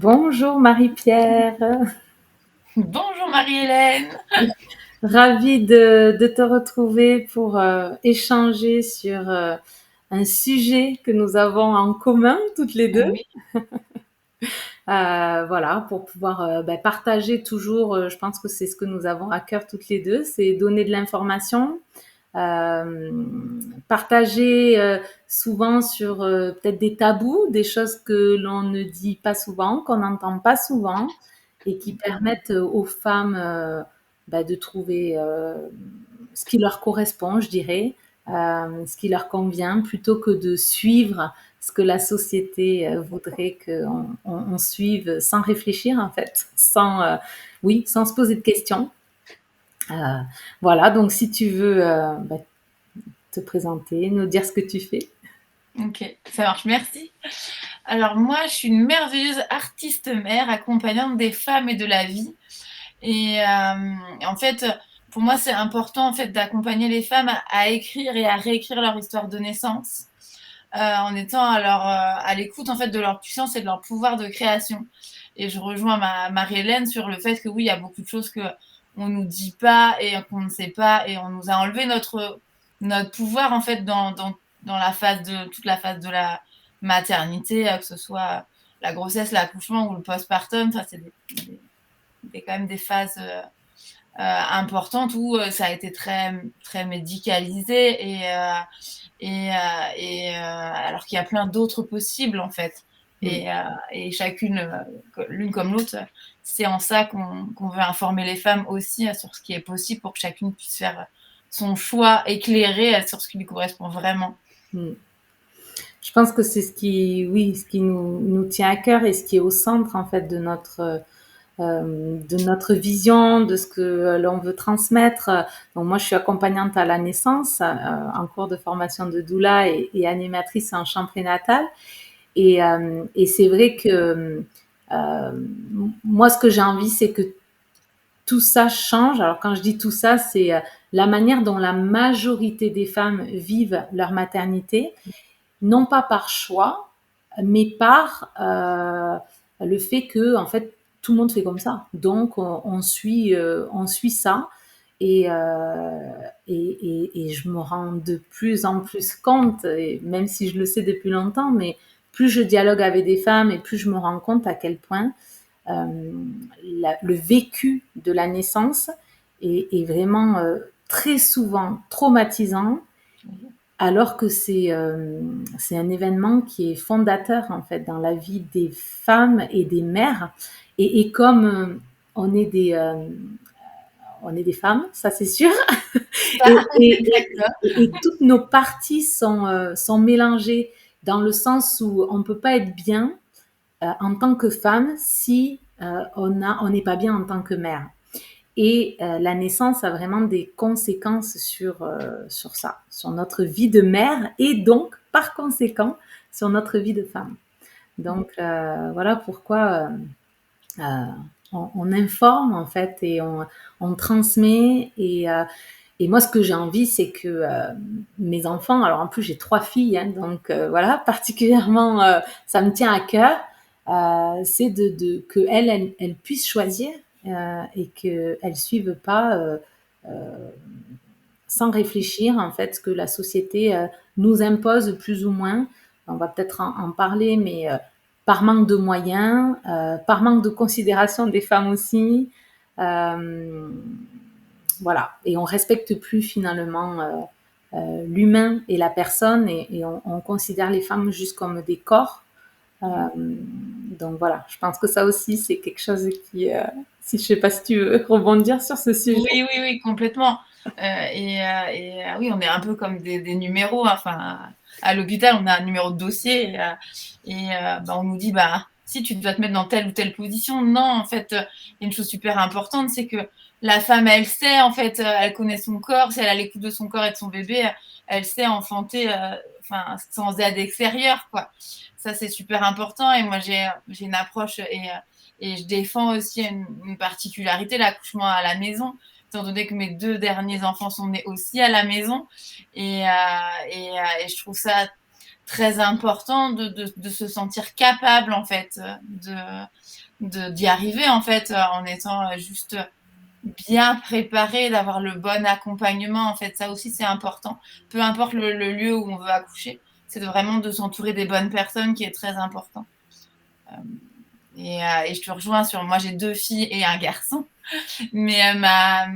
Bonjour Marie-Pierre, Bonjour Marie-Hélène. ravie de te retrouver pour échanger sur un sujet que nous avons en commun toutes les deux. Oui, Voilà, pour pouvoir partager toujours, je pense que c'est ce que nous avons à cœur toutes les deux, c'est donner de l'information, euh, partager souvent sur peut-être des tabous, des choses que l'on ne dit pas souvent, qu'on n'entend pas souvent, et qui permettent aux femmes de trouver ce qui leur correspond, je dirais, ce qui leur convient, plutôt que de suivre ce que la société voudrait qu'on suive sans réfléchir, en fait, oui, sans se poser de questions. Euh, voilà, donc si tu veux te présenter, nous dire ce que tu fais. ok, ça marche, merci. Alors moi, je suis une merveilleuse artiste mère, accompagnante des femmes et de la vie. En fait, pour moi, c'est important en fait d'accompagner les femmes à écrire et à réécrire leur histoire de naissance, en étant à l'écoute en fait de leur puissance et de leur pouvoir de création. Et je rejoins Marie-Hélène sur le fait que oui, il y a beaucoup de choses que on nous dit pas et qu'on ne sait pas, et on nous a enlevé notre pouvoir en fait dans la phase de toute la phase de la maternité, que ce soit la grossesse, l'accouchement ou le postpartum. Enfin, c'est quand même des phases importantes où ça a été très très médicalisé alors qu'il y a plein d'autres possibles en fait. Mm. Et chacune, l'une comme l'autre, c'est en ça qu'on veut informer les femmes aussi sur ce qui est possible pour que chacune puisse faire son choix éclairé sur ce qui lui correspond vraiment. Mm. Je pense que c'est oui, ce qui nous tient à cœur et ce qui est au centre en fait de notre vision, de ce que l'on veut transmettre. Donc moi, je suis accompagnante à la naissance, en cours de formation de doula et animatrice en chant prénatal. Et c'est vrai que euh, moi, ce que j'ai envie, c'est que tout ça change. Alors quand je dis tout ça, c'est la manière dont la majorité des femmes vivent leur maternité, non pas par choix, mais par le fait que en fait tout le monde fait comme ça. Donc on suit ça. Et je me rends de plus en plus compte, et même si je le sais depuis longtemps, mais plus je dialogue avec des femmes et plus je me rends compte à quel point euh, le vécu de la naissance est vraiment très souvent traumatisant, alors que c'est un événement qui est fondateur en fait dans la vie des femmes et des mères. Et comme on est des on est des femmes, ça c'est sûr. Et, et toutes nos parties sont mélangées dans le sens où on ne peut pas être bien en tant que femme si on n'est pas bien en tant que mère. Et la naissance a vraiment des conséquences sur ça, sur notre vie de mère et donc, par conséquent, sur notre vie de femme. Donc, voilà pourquoi euh, on informe en fait et on transmet. Et moi, ce que j'ai envie, c'est que mes enfants, alors en plus j'ai trois filles, hein, donc voilà, particulièrement, ça me tient à cœur, c'est que elles puissent choisir et qu'elles suivent pas sans réfléchir en fait ce que la société nous impose plus ou moins. On va peut-être en parler, mais par manque de moyens, par manque de considération des femmes aussi. Euh, voilà, et on respecte plus finalement l'humain et la personne, et on considère les femmes juste comme des corps. Donc voilà, je pense que ça aussi c'est quelque chose qui, si je sais pas si tu veux rebondir sur ce sujet. Oui, oui, oui, complètement. Oui, on est un peu comme des numéros, hein. Enfin, à l'hôpital, on a un numéro de dossier on nous dit, bah, si tu dois te mettre dans telle ou telle position. Non, en fait, il y a une chose super importante, c'est que la femme, elle sait, en fait, elle connaît son corps. Si elle a l'écoute de son corps et de son bébé, elle sait enfanter, enfin, sans aide extérieure, quoi. Ça, c'est super important. Et moi, j'ai une approche et je défends aussi une particularité, l'accouchement à la maison, étant donné que mes deux derniers enfants sont nés aussi à la maison. Et je trouve ça très important de se sentir capable, en fait, d'y arriver, en fait, en étant juste bien préparé, d'avoir le bon accompagnement. En fait, ça aussi, c'est important. Peu importe le lieu où on veut accoucher, c'est vraiment de s'entourer des bonnes personnes qui est très important. Euh, et je te rejoins sur, moi j'ai 2 filles et un garçon. Mais ma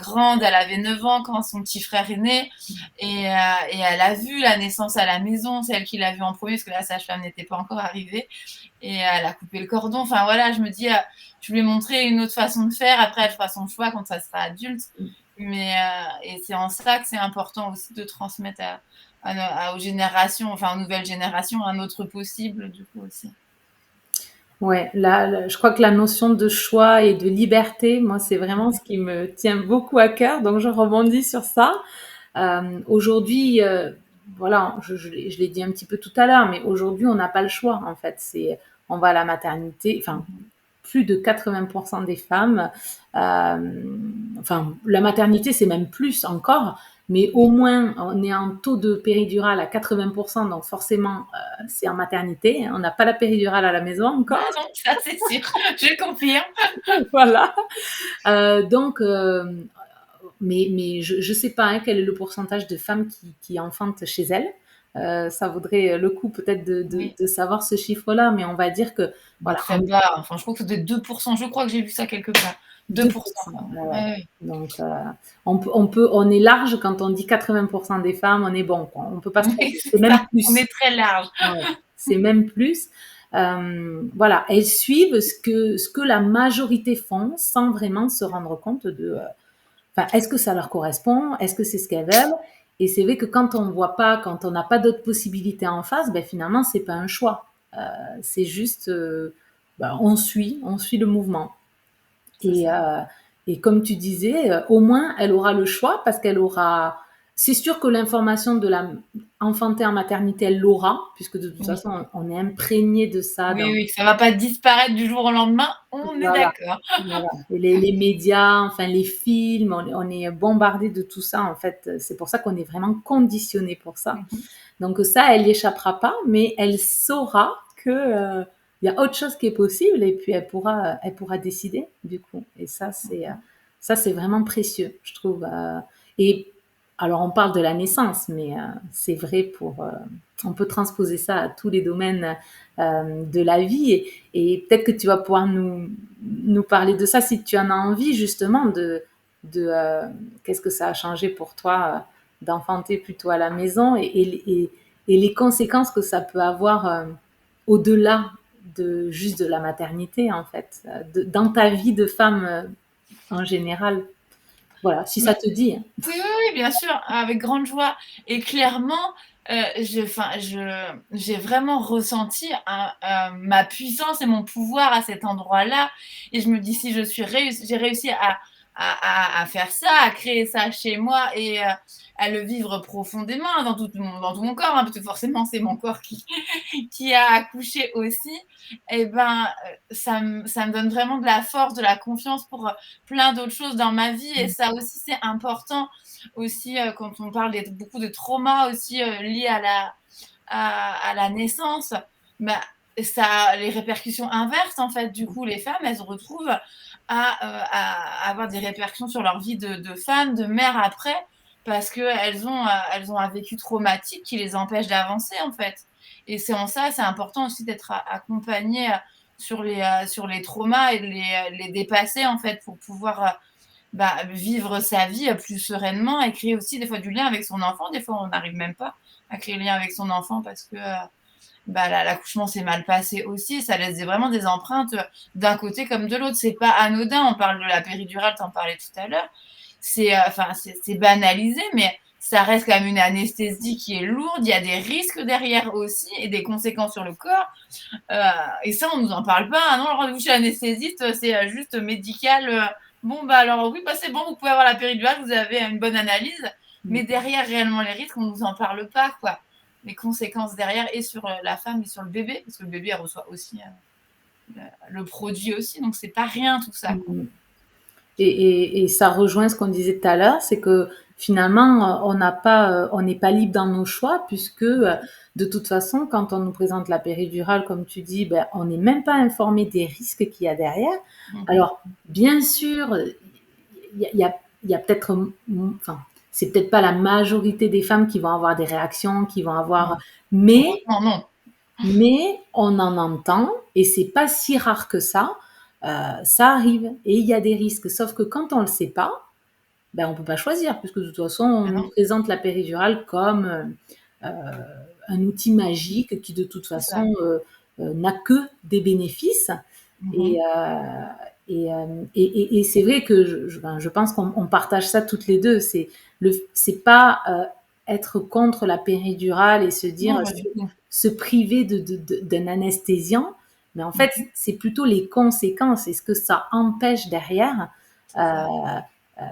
grande, elle avait 9 ans quand son petit frère est né. Et elle a vu la naissance à la maison, c'est elle qui l'a vu en premier, parce que la sage-femme n'était pas encore arrivée. Et elle a coupé le cordon. Enfin voilà, je me dis, je lui ai montré une autre façon de faire. Après, elle fera son choix quand ça sera adulte. Et c'est en ça que c'est important aussi de transmettre aux générations, enfin aux nouvelles générations, un autre possible, du coup aussi. Ouais, là, je crois que la notion de choix et de liberté, moi, c'est vraiment ce qui me tient beaucoup à cœur. Donc, je rebondis sur ça. Aujourd'hui, voilà, je l'ai dit un petit peu tout à l'heure, mais aujourd'hui, on n'a pas le choix, en fait. On va à la maternité, enfin, plus de 80% des femmes, enfin, la maternité, c'est même plus encore, mais au moins, on est en taux de péridurale à 80%, donc forcément, c'est en maternité. On n'a pas la péridurale à la maison encore. Ah non, ça c'est sûr, je confirme. Voilà. Donc, mais je sais pas hein, quel est le pourcentage de femmes qui enfantent chez elles. Ça vaudrait le coup peut-être Oui. de savoir ce chiffre-là, mais on va dire que Mais voilà, très bas. Enfin, je crois que c'était 2%. Je crois que j'ai vu ça quelque part. 2%. 2%. Ouais, ouais. Ouais, ouais. Donc, on est large quand on dit 80% des femmes, on est bon, quoi. On peut pas se Oui, tromper. c'est C'est même ça. On plus. est très large. Ouais, c'est même plus. Voilà, elles suivent ce que la majorité font sans vraiment se rendre compte de, enfin, est-ce que ça leur correspond? Est-ce que c'est ce qu'elles veulent? Et c'est vrai que quand on voit pas, quand on n'a pas d'autres possibilités en face, ben finalement, c'est pas un choix. C'est juste, ben, on suit le mouvement. C'est Et, ça. comme tu disais, au moins, elle aura le choix parce qu'elle aura. C'est sûr que l'information de la enfanter en maternité, elle l'aura, puisque de toute Oui. façon, on est imprégné de ça Oui, dans. oui, ça va pas disparaître du jour au lendemain. On est Voilà. d'accord. Voilà. Et les médias, enfin les films, on est bombardé de tout ça en fait. C'est pour ça qu'on est vraiment conditionné pour ça. Mhm. Donc ça, elle n'y échappera pas, mais elle saura que il y a autre chose qui est possible et puis elle pourra décider du coup. Et ça c'est vraiment précieux, je trouve. Et alors on parle de la naissance, mais c'est vrai pour on peut transposer ça à tous les domaines de la vie et peut-être que tu vas pouvoir nous parler de ça si tu en as envie justement de qu'est-ce que ça a changé pour toi d'enfanter plutôt à la maison et les conséquences que ça peut avoir au-delà de juste de la maternité en fait, dans ta vie de femme en général. Voilà, si ça Bah, te dit. Hein. oui, oui, oui, bien sûr, avec grande joie. Et clairement, j'ai vraiment ressenti ma puissance et mon pouvoir à cet endroit-là. Et je me dis, si j'ai réussi à faire ça, à créer ça chez moi et à le vivre profondément dans tout mon corps, hein, parce que forcément, c'est mon corps qui a accouché aussi, et ben, ça me donne vraiment de la force, de la confiance pour plein d'autres choses dans ma vie. Et ça aussi, c'est important aussi quand on parle beaucoup de traumas aussi liés à la naissance. Bah, ça a les répercussions inverses en fait. Du coup, les femmes, elles se retrouvent à avoir des répercussions sur leur vie de femme, de mère après, parce qu'elles ont un vécu traumatique qui les empêche d'avancer en fait. Et c'est en ça, c'est important aussi d'être accompagné sur les traumas et de les dépasser en fait pour pouvoir vivre sa vie plus sereinement et créer aussi des fois du lien avec son enfant. Des fois, on n'arrive même pas à créer le lien avec son enfant parce que l'accouchement s'est mal passé aussi. Ça laisse vraiment des empreintes d'un côté comme de l'autre. C'est pas anodin. On parle de la péridurale, t'en parlais tout à l'heure. C'est banalisé, mais ça reste quand même une anesthésie qui est lourde. Il y a des risques derrière aussi et des conséquences sur le corps. Et ça, on nous en parle pas. Ah non, le rendez-vous chez l'anesthésiste, c'est juste médical. Bon, bah alors oui, bah c'est bon, vous pouvez avoir la péridurale, vous avez une bonne analyse. Mais derrière, réellement, les risques, on nous en parle pas, quoi. Les conséquences derrière et sur la femme et sur le bébé, parce que le bébé, elle reçoit aussi le produit aussi, donc c'est pas rien tout ça, quoi. Et ça rejoint ce qu'on disait tout à l'heure, c'est que finalement, on n'est pas libre dans nos choix puisque de toute façon, quand on nous présente la péridurale, comme tu dis, ben, on n'est même pas informé des risques qu'il y a derrière. Mhm. Alors, bien sûr, il y a peut-être, enfin, c'est peut-être pas la majorité des femmes qui vont avoir des réactions, qui vont avoir, Non. mais Heureusement, non. on en entend et c'est pas si rare que ça. Ça arrive et il y a des risques. Sauf que quand on le sait pas, ben on peut pas choisir puisque de toute façon on Ah nous non, présente la péridurale comme un outil magique qui de toute c'est ça. façon n'a que des bénéfices. Et, Mhm. et c'est vrai que je pense qu'on partage ça toutes les deux. C'est pas être contre la péridurale et se dire Non, pas du tout. se priver d'un anesthésiant, mais en fait Mhm. c'est plutôt les conséquences et ce que ça empêche derrière. C'est ça. Euh,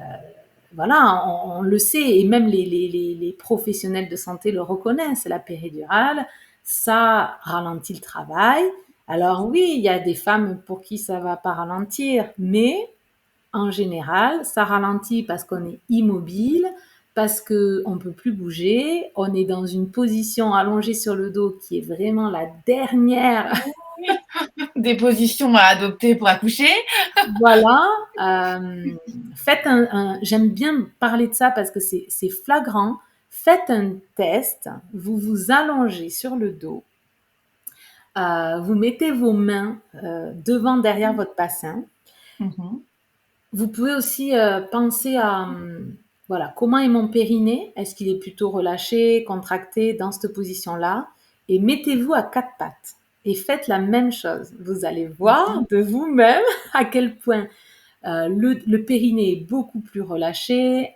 voilà, on le sait, et même les professionnels de santé le reconnaissent, la péridurale, ça ralentit le travail. C'est Alors ça. oui, il y a des femmes pour qui ça va pas ralentir, mais en général, ça ralentit parce qu'on est immobile, parce qu'on ne peut plus bouger, on est dans une position allongée sur le dos qui est vraiment la dernière. Oui. Des positions à adopter pour accoucher. Voilà. Faites j'aime bien parler de ça parce que c'est flagrant. Faites un test, vous vous allongez sur le dos, vous mettez vos mains devant, derrière votre bassin. Mhm. Vous pouvez aussi penser à voilà, comment est mon périnée? Est-ce qu'il est plutôt relâché, contracté dans cette position-là? Et mettez-vous à quatre pattes et faites la même chose. Vous allez voir Mhm. de vous-même à quel point le périnée est beaucoup plus relâché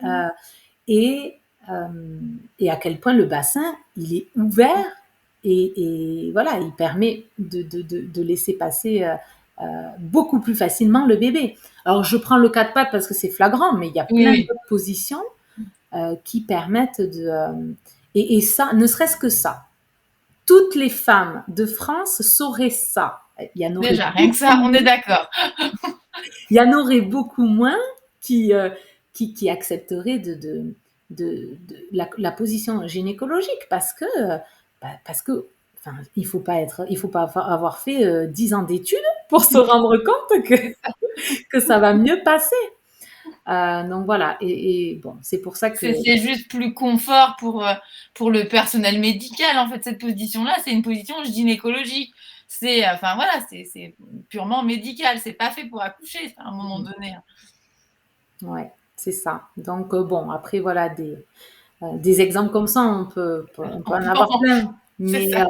et, euh, et à quel point le bassin, il est ouvert et voilà, il permet de laisser passer beaucoup plus facilement le bébé. Alors, je prends le quatre pattes parce que c'est flagrant, mais il y a Oui, plein oui. d'autres positions qui permettent de... et ça, ne serait-ce que ça. Toutes les femmes de France sauraient ça. Il y en aurait Déjà, rien que beaucoup ça, on est moins, d'accord. il y en aurait beaucoup moins qui, qui accepteraient la position gynécologique parce que enfin, il faut pas avoir fait 10 ans d'études pour se rendre compte que ça va mieux passer. Donc voilà, et bon, c'est pour ça que C'est juste plus confort pour le personnel médical, en fait, cette position-là, c'est une position gynécologique. C'est, enfin voilà, c'est purement médical, c'est pas fait pour accoucher, à un moment donné, hein. ouais, c'est ça. Donc bon, après voilà, des exemples comme ça, on peut en avoir plein. C'est Mais ça.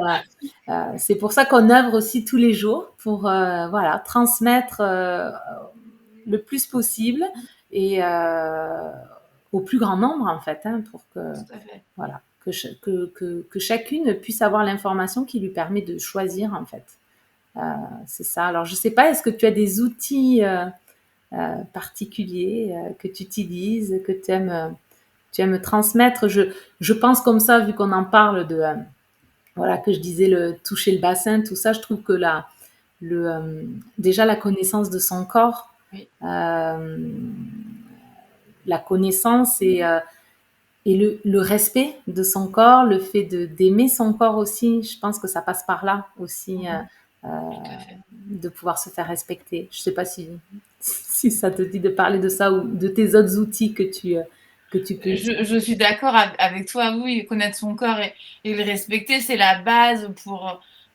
c'est pour ça qu'on œuvre aussi tous les jours pour voilà, transmettre le plus possible et au plus grand nombre en fait, hein, pour que Tout à fait. voilà, que chacune puisse avoir l'information qui lui permet de choisir en fait. C'est ça. Alors je sais pas, est-ce que tu as des outils particuliers que tu utilises, que tu aimes transmettre? Je pense comme ça, vu qu'on en parle de voilà, que je disais le toucher le bassin, tout ça, je trouve que déjà la connaissance de son corps, Oui. euh, la connaissance et le respect de son corps, le fait d'aimer son corps aussi, je pense que ça passe par là aussi, Mhm. euh, Tout à fait. de pouvoir se faire respecter. Je sais pas si ça te dit de parler de ça ou de tes autres outils que tu peux utiliser. Je suis d'accord avec toi, oui, connaître son corps et le respecter, c'est la base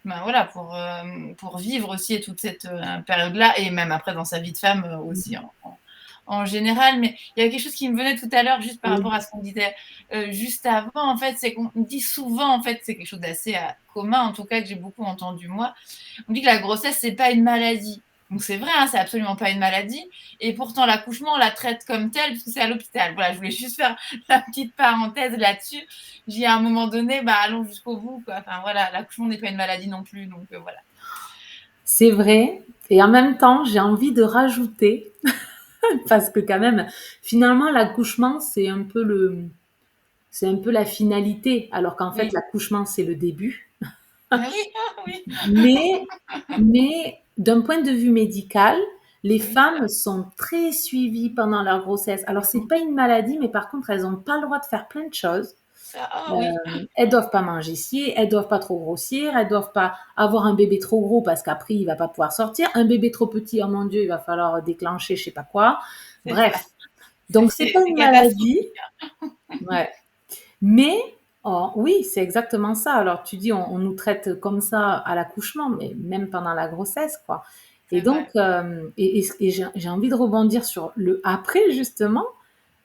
ben voilà, pour vivre aussi toute cette période-là, et même après dans sa vie de femme aussi en général. Mais il y a quelque chose qui me venait tout à l'heure, juste par rapport Oui. à ce qu'on disait juste avant, en fait, c'est qu'on dit souvent, en fait, c'est quelque chose d'assez commun, en tout cas, que j'ai beaucoup entendu moi. On dit que la grossesse, c'est pas une maladie. Donc c'est vrai, hein, c'est absolument pas une maladie. Et pourtant, l'accouchement, on la traite comme telle, puisque c'est à l'hôpital. Voilà, je voulais juste faire la petite parenthèse là-dessus. J'ai à un moment donné, bah, allons jusqu'au bout, quoi. Enfin voilà, l'accouchement n'est pas une maladie non plus, donc voilà. C'est vrai. Et en même temps, j'ai envie de rajouter, parce que quand même, finalement, l'accouchement, c'est un peu la finalité, alors qu'en fait, Oui. l'accouchement, c'est le début. Ah oui, ah oui. Mais, mais d'un point de vue médical, Les Oui, c'est femmes sont très suivies pendant leur grossesse. Alors, c'est pas une maladie, mais par contre, elles n'ont pas le droit de faire plein de choses. ça. Ah oui. Elles doivent pas manger ci, elles doivent pas trop grossir, elles doivent pas avoir un bébé trop gros parce qu'après il va pas pouvoir sortir, un bébé trop petit, oh mon Dieu, il va falloir déclencher je sais pas quoi. C'est ça. Bref, donc c'est pas C'est une maladie, catastrophique. ouais. Mais oh, oui, c'est exactement ça. Alors tu dis on nous traite comme ça à l'accouchement, mais même pendant la grossesse, quoi. Et C'est donc vrai. et j'ai envie de rebondir sur le après justement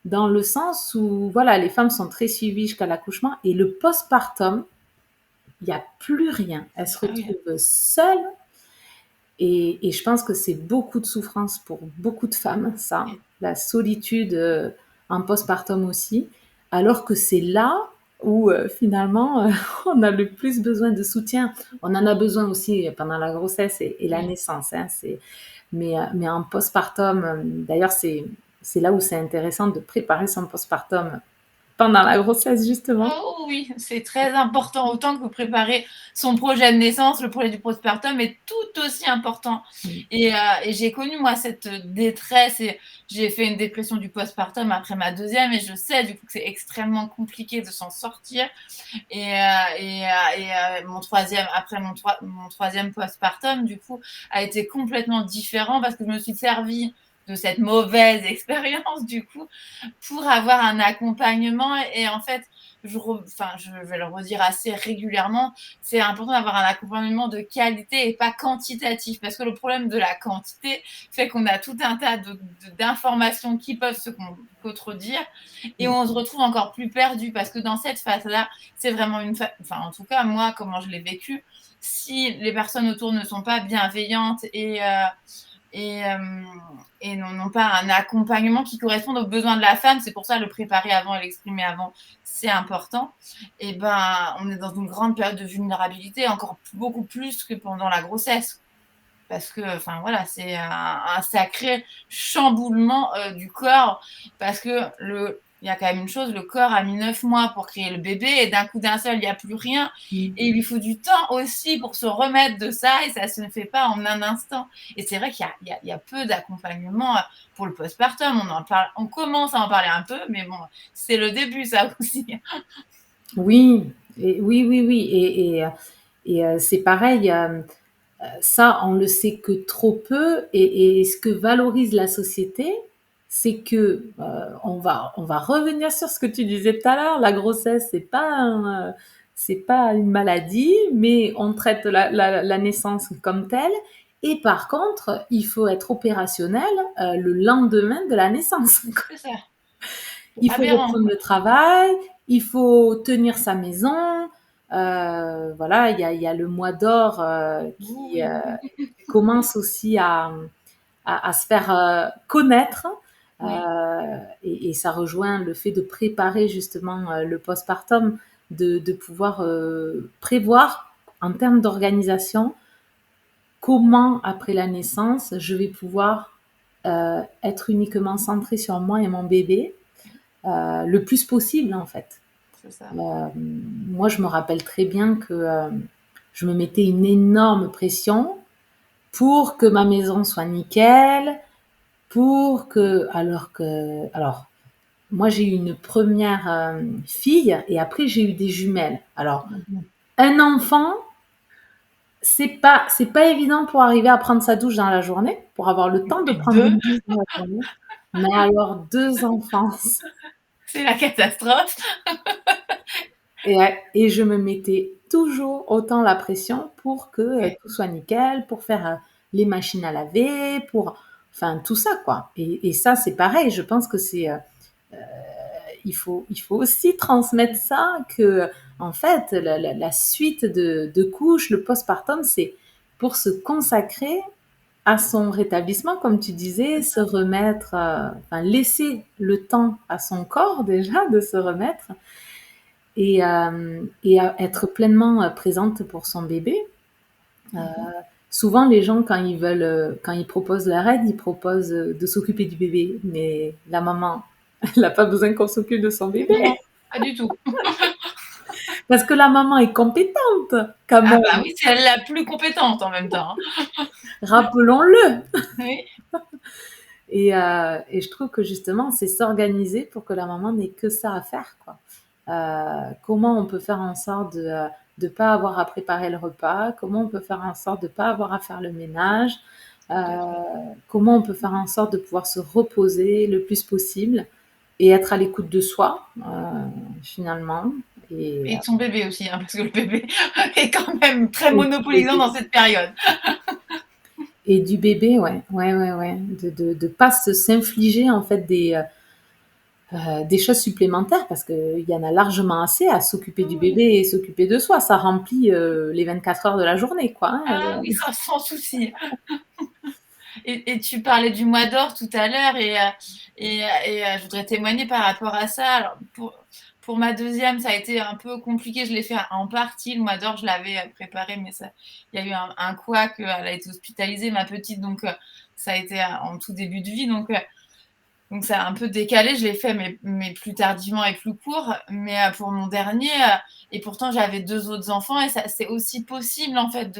dans le sens où voilà, les femmes sont très suivies jusqu'à l'accouchement et le postpartum, il n'y a plus rien. Elles se Ah oui. retrouvent seules et je pense que c'est beaucoup de souffrance pour beaucoup de femmes, ça, Et la solitude en postpartum aussi, alors que c'est là où finalement on a le plus besoin de soutien. On en a besoin aussi pendant la grossesse et la oui. naissance. Hein, mais en postpartum, d'ailleurs, c'est là où c'est intéressant de préparer son postpartum pendant la grossesse, justement. Oh oui, c'est très important. Autant que préparer son projet de naissance, le projet du postpartum est tout aussi important. Mm. Et j'ai connu, moi, cette détresse et j'ai fait une dépression du postpartum après ma deuxième et je sais du coup que c'est extrêmement compliqué de s'en sortir. Mon troisième, après mon troisième postpartum, du coup, a été complètement différent parce que je me suis servie de cette mauvaise expérience, du coup, pour avoir un accompagnement. Et en fait, je vais le redire assez régulièrement, c'est important d'avoir un accompagnement de qualité et pas quantitatif. Parce que le problème de la quantité fait qu'on a tout un tas d'informations qui peuvent se contredire et on se retrouve encore plus perdu parce que dans cette phase-là, c'est vraiment enfin, en tout cas, moi, comment je l'ai vécu, si les personnes autour ne sont pas bienveillantes et, euh, et n'ont pas un accompagnement qui corresponde aux besoins de la femme, c'est pour ça le préparer avant et l'exprimer avant, c'est important. Et ben, on est dans une grande période de vulnérabilité, encore beaucoup plus que pendant la grossesse. Parce que, enfin voilà, c'est un sacré chamboulement du corps. Parce que il y a quand même une chose, le corps a mis 9 mois pour créer le bébé et d'un coup d'un seul, il n'y a plus rien. Mm. Et il lui faut du temps aussi pour se remettre de ça et ça ne se fait pas en un instant. Et c'est vrai qu'il y a peu d'accompagnement pour le postpartum. On commence à en parler un peu, mais bon, c'est le début ça aussi. Oui, oui, oui, oui. C'est pareil, ça, on le sait que trop peu. Et ce que valorise la société, c'est que on va revenir sur ce que tu disais tout à l'heure. La grossesse, c'est pas une maladie, mais on traite la naissance comme telle. Et par contre, il faut être opérationnel le lendemain de la naissance. C'est ça. Il faut Aberrant. reprendre le travail, il faut tenir sa maison. Voilà, il y a le mois d'or qui Oui. commence aussi à se faire connaître. Oui. Et ça rejoint le fait de préparer justement le postpartum, de pouvoir prévoir en termes d'organisation comment, après la naissance, je vais pouvoir être uniquement centrée sur moi et mon bébé le plus possible en fait. C'est ça. Moi, je me rappelle très bien que je me mettais une énorme pression pour que ma maison soit nickel, alors, moi, j'ai eu une première fille et après, j'ai eu des jumelles. Alors, un enfant, c'est pas évident pour arriver à prendre sa douche dans la journée, pour avoir le temps de Et prendre deux, une douche dans la journée. Mais alors, deux enfants, c'est la catastrophe. et je me mettais toujours autant la pression pour que Ouais, tout soit nickel, pour faire les machines à laver, enfin tout ça quoi. Et ça c'est pareil, je pense que il faut aussi transmettre ça que en fait la suite de couches, le postpartum, c'est pour se consacrer à son rétablissement, comme tu disais, se remettre, enfin laisser le temps à son corps déjà de se remettre et à être pleinement présente pour son bébé. Euh, Souvent, les gens, quand ils proposent la RAID, ils proposent de s'occuper du bébé. Mais la maman, elle n'a pas besoin qu'on s'occupe de son bébé. non, pas du tout. Parce que la maman est compétente, quand Ah même. bah oui, c'est elle la plus compétente en même temps, hein. Rappelons-le. Oui, Et je trouve que justement, c'est s'organiser pour que la maman n'ait que ça à faire, quoi. Comment on peut faire en sorte de pas avoir à préparer le repas, comment on peut faire en sorte de pas avoir à faire le ménage, Tout à fait. comment on peut faire en sorte de pouvoir se reposer le plus possible et être à l'écoute de soi, finalement. Et, Et de son bébé aussi, hein, parce que le bébé est quand même très et du monopolisant bébé. dans cette période. Et du bébé, ouais, ouais, ouais, ouais. De pas s'infliger en fait des choses supplémentaires parce qu'il y en a largement assez à s'occuper du Oui. bébé et s'occuper de soi. Ça remplit les 24 heures de la journée, quoi. Hein. Ah oui, ça sans souci. Et tu parlais du mois d'or tout à l'heure je voudrais témoigner par rapport à ça. Alors, pour ma deuxième, ça a été un peu compliqué. Je l'ai fait en partie. Le mois d'or, je l'avais préparé, mais ça, il y a eu un couac. Elle a été hospitalisée, ma petite, donc ça a été en tout début de vie. Donc ça a un peu décalé, je l'ai fait, mais plus tardivement et plus court. Mais pour mon dernier, et pourtant j'avais deux autres enfants, et ça, c'est aussi possible en fait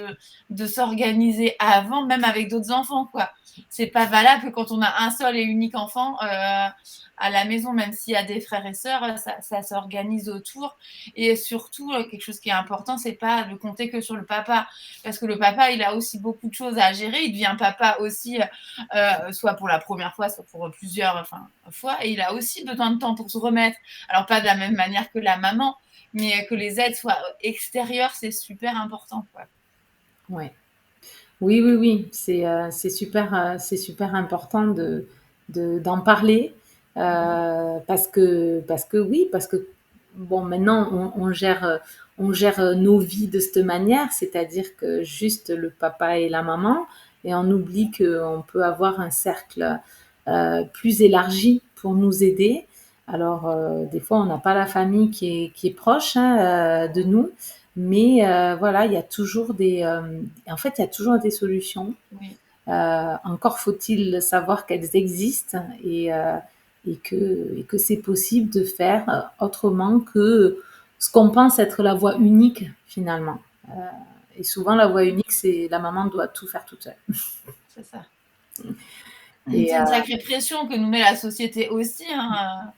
de s'organiser avant, même avec d'autres enfants, quoi. C'est pas valable que quand on a un seul et unique enfant à la maison, même s'il y a des frères et sœurs, ça s'organise autour. Et surtout, quelque chose qui est important, c'est pas de compter que sur le papa, parce que le papa, il a aussi beaucoup de choses à gérer. Il devient papa aussi soit pour la première fois, soit pour plusieurs fois. Et il a aussi besoin de temps pour se remettre. Alors, pas de la même manière que la maman, mais que les aides soient extérieures, c'est super important, quoi. Ouais. Oui, oui, oui. C'est super important d'en parler parce que oui, parce que bon, maintenant on gère nos vies de cette manière, c'est-à-dire que juste le papa et la maman, et on oublie qu'on peut avoir un cercle plus élargi pour nous aider. Alors, des fois, on n'a pas la famille qui est proche hein, de nous, mais voilà, il y a toujours en fait, il y a toujours des solutions. Oui, Encore faut-il savoir qu'elles existent et que c'est possible de faire autrement que ce qu'on pense être la voie unique finalement. Et souvent, la voie unique, c'est la maman doit tout faire toute seule. c'est ça. Et C'est une sacrée pression que nous met la société aussi hein,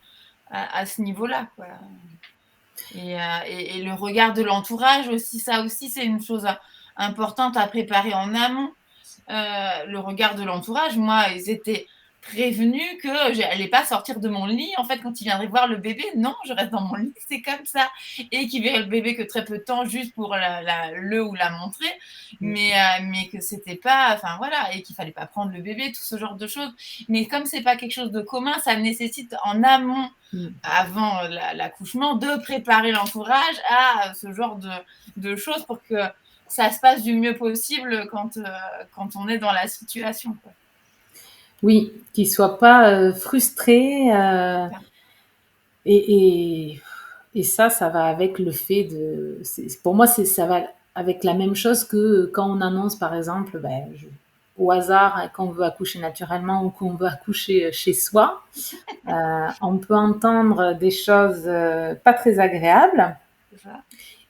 à ce niveau-là, quoi. Et le regard de l'entourage aussi, ça aussi, c'est une chose importante à préparer en amont. Le regard de l'entourage, moi, ils étaient prévenus que j'allais pas sortir de mon lit. En fait, quand ils viendraient voir le bébé, non, je reste dans mon lit, c'est comme ça. Et qu'ils verraient le bébé que très peu de temps, juste pour le ou la montrer, mais que c'était pas, enfin voilà, et qu'il fallait pas prendre le bébé, tout ce genre de choses. Mais comme c'est pas quelque chose de commun, ça nécessite en amont avant l'accouchement, de préparer l'entourage à ce genre de choses pour que ça se passe du mieux possible quand on est dans la situation, quoi. oui, qu'ils soient pas frustrés. Et, et, et ça va avec le fait de. Pour moi, ça va avec la même chose que quand on annonce, par exemple, au hasard, hein, qu'on veut accoucher naturellement ou qu'on veut accoucher chez soi. On peut entendre des choses pas très agréables. C'est ça.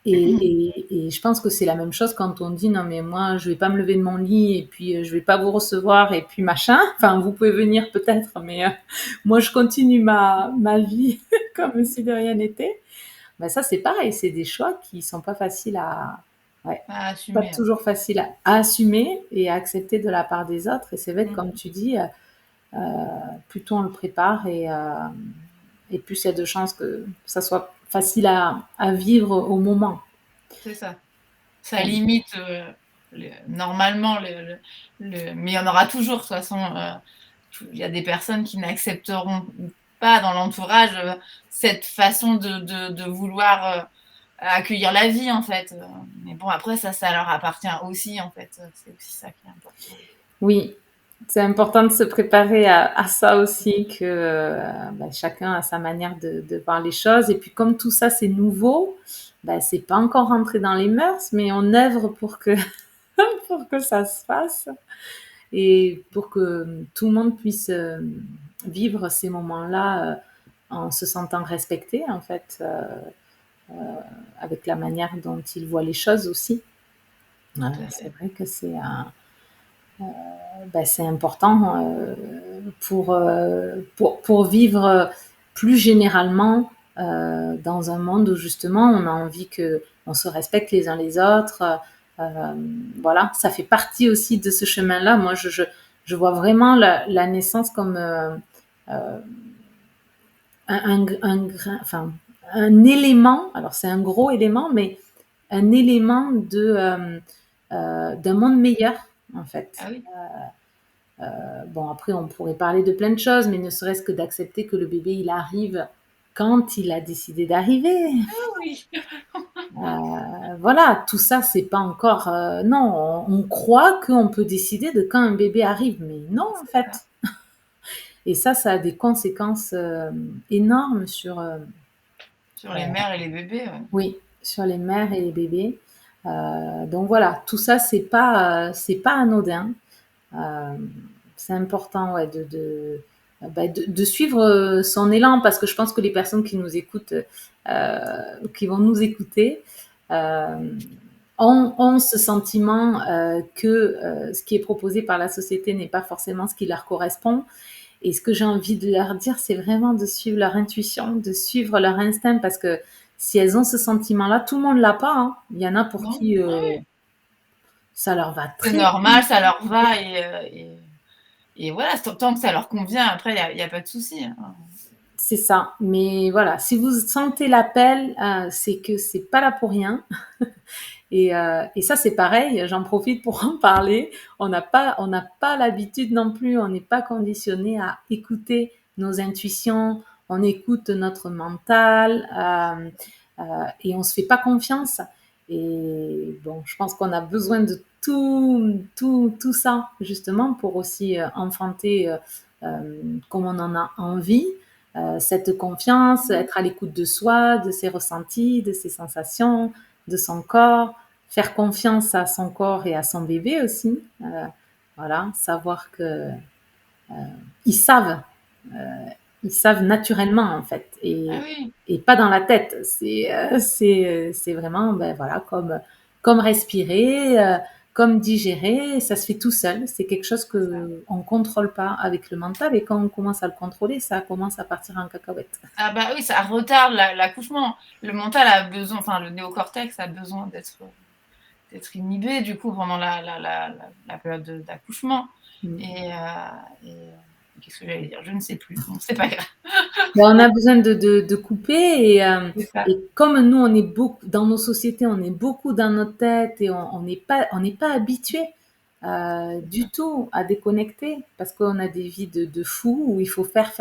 Et je pense que c'est la même chose quand on dit non mais moi je vais pas me lever de mon lit et puis je vais pas vous recevoir et puis machin. Enfin vous pouvez venir peut-être mais moi je continue ma vie comme si de rien n'était. Ben ça c'est pareil, c'est des choix qui sont pas faciles à ouais, À pas assumer. toujours faciles à assumer et à accepter de la part des autres. Et c'est vrai que comme Mm. tu dis, plus tôt on le prépare et plus il y a de chances que ça soit facile à vivre au moment. C'est ça. Ça limite normalement mais il y en aura toujours de toute façon. Il y a des personnes qui n'accepteront pas dans l'entourage cette façon de vouloir accueillir la vie en fait. Mais bon après ça leur appartient aussi en fait. C'est aussi ça qui est important. Oui, c'est important de se préparer à ça aussi, que chacun a sa manière de voir les choses. Et puis comme tout ça c'est nouveau, c'est pas encore rentré dans les mœurs, mais on œuvre pour que pour que ça se fasse et pour que tout le monde puisse vivre ces moments-là en se sentant respecté en fait, avec la manière dont il voit les choses aussi. Tout à C'est fait. vrai que c'est un c'est important pour vivre plus généralement dans un monde où justement on a envie que on se respecte les uns les autres. Euh, voilà, ça fait partie aussi de ce chemin-là. Moi, je vois vraiment la naissance comme euh, enfin, un élément. Alors c'est un gros élément, mais un élément d'un monde meilleur en fait. Ah oui. Bon, après, on pourrait parler de plein de choses, mais ne serait-ce que d'accepter que le bébé, il arrive quand il a décidé d'arriver. Ah oui. Voilà, tout ça, c'est pas encore. Non, on croit qu'on peut décider de quand un bébé arrive, mais non, en C'est ça. fait. Et ça a des conséquences énormes sur, Sur les mères et les bébés, ouais. oui, sur les mères et les bébés. Donc voilà, tout ça, c'est pas anodin. Euh, c'est important ouais, de suivre son élan parce que je pense que les personnes qui nous écoutent, qui vont nous écouter, euh, ont ce sentiment que ce qui est proposé par la société n'est pas forcément ce qui leur correspond. Et ce que j'ai envie de leur dire, c'est vraiment de suivre leur intuition, de suivre leur instinct parce que si elles ont ce sentiment-là, tout le monde l'a pas. Hein. Il y en a pour Non? qui Ah oui. ça leur va C'est très normal, bien. ça leur va et voilà, tant que ça leur convient, après, il y a pas de souci, hein. C'est ça. Mais voilà, si vous sentez l'appel, c'est que c'est pas là pour rien. Et ça, c'est pareil. J'en profite pour en parler. On n'a pas l'habitude non plus. On n'est pas conditionné à écouter nos intuitions. On écoute notre mental et on se fait pas confiance. Et bon, je pense qu'on a besoin de tout ça justement pour aussi enfanter comme on en a envie cette confiance, être à l'écoute de soi, de ses ressentis, de ses sensations, de son corps, faire confiance à son corps et à son bébé aussi. Voilà, savoir que ils savent, ils savent naturellement en fait Ah oui. et pas dans la tête. C'est vraiment ben voilà comme respirer, comme digérer, ça se fait tout seul. C'est quelque chose C'est ça. que on contrôle pas avec le mental et quand on commence à le contrôler, ça commence à partir en cacahuète. Ah bah oui, ça retarde l'accouchement. Le mental a besoin, enfin le néocortex a besoin d'être inhibé du coup pendant la période d'accouchement. Mm. Et qu'est-ce que j'allais dire? Je ne sais plus. Bon, c'est pas grave. Ben, on a besoin de couper C'est ça. et comme nous, on est beaucoup dans nos sociétés, on est beaucoup dans notre tête et on n'est pas habitué du tout à déconnecter parce qu'on a des vies de fous où il faut faire